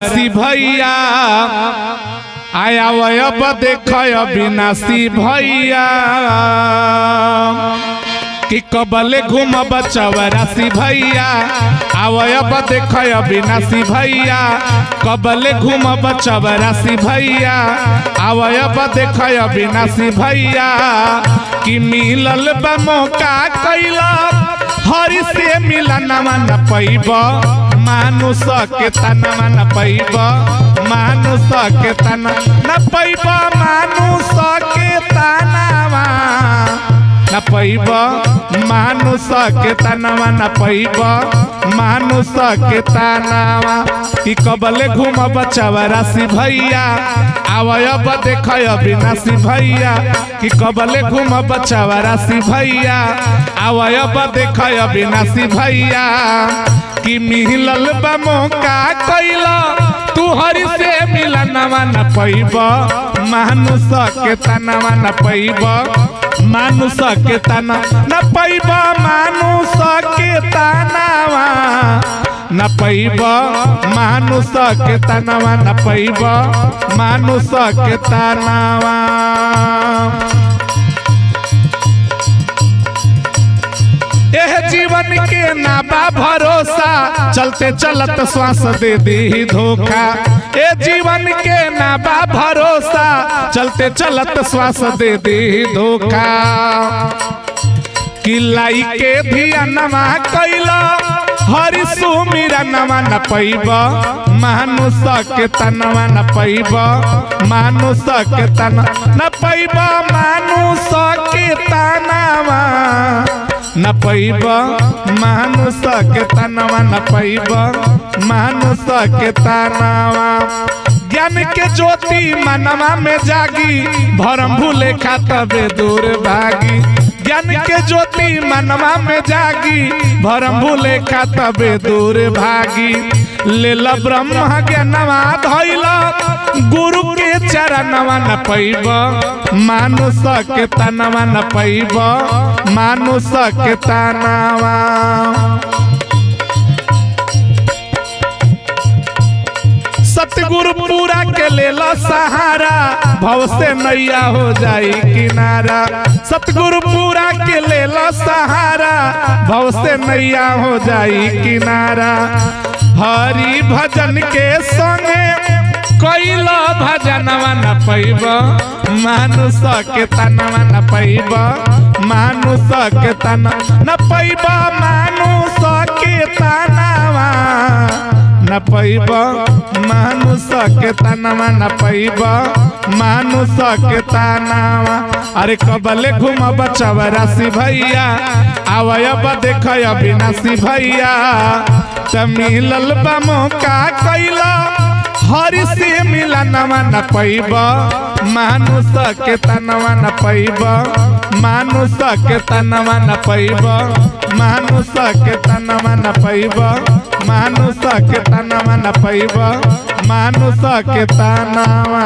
राशि भैया आया वयब देख अविनाशी भैया कि कबले घूमब चौरासी भैया आवयब देख अविनाशी भैया कबले घूमब चौरासी भैया आवयब देख अविनाशी भैया कि मिलल बा मौका कैला हरि से मिलनवा न पैब मानुष के तनवा न पैब मानुष के तना न पैब मानुष के तनवा न पैब मानुष के तनवा न पैब मानुष के तनवा कि कबले घूमब चौरासी भैया आवयब देख अविनाशी भैया कि कबले घूमब चौरासी भैया आवयब देख अविनाशी भैया कि मिलल बा मौका कैला तू हरि से मिलनवा न पैब मानुष के तनवा न पैब मानुष के तना न पैब मानुष के तनवा न पैब मानुष के तनवा न पैब मानुष के तनवा। यह जीवन के नाबा भरोसा चलते चलत श्वास दे दी धोखा ए जीवन के नाबा भरोसा चलते चलत श्वास दे दी धोखा कि लाई के धियानवा कैला हरि सुमिरनवा न पैब मानुष के तनवा न पैब मानुष के तना न पैब मानुष के तनवा न पैब मानुष के तनवा न पैब मानुष के तनवा। ज्ञान के ज्योति मनवा में जागी भरम भूले खातबे दूर भागी ज्ञान के ज्योति मनवा में जागी भरम भूले खातबे दूर भागी लेल ब्रह्म ज्ञानवा धैला गुरु के चरणवा न पैब मानुष के तनवा न पैब मानुष के तनवा। सतगुरु पूरा के लेला सहारा भव से नैया हो जाई किनारा सतगुरु पूरा के लेला सहारा भव से नैया हो जाई किनारा। हरि भजन के संगे कैला भजनवा न पैब मानुष के तनवा न पैब मानुष के तना न पैब मानुष के तनवा न पैब मानुष के तनवा न पैब मानुष के तनवा। अरे कबले घूमब चौरासी भैया आवयब देख अविनाशी भैया त मिलल बा मौका कैला हरि से मिलनवा न पैब मानुष के तनवा न पैब मानुष के तनवा न पैब मानुष के तनवा न पैब मानुष के तनवा न पैब मानुष के तनवा।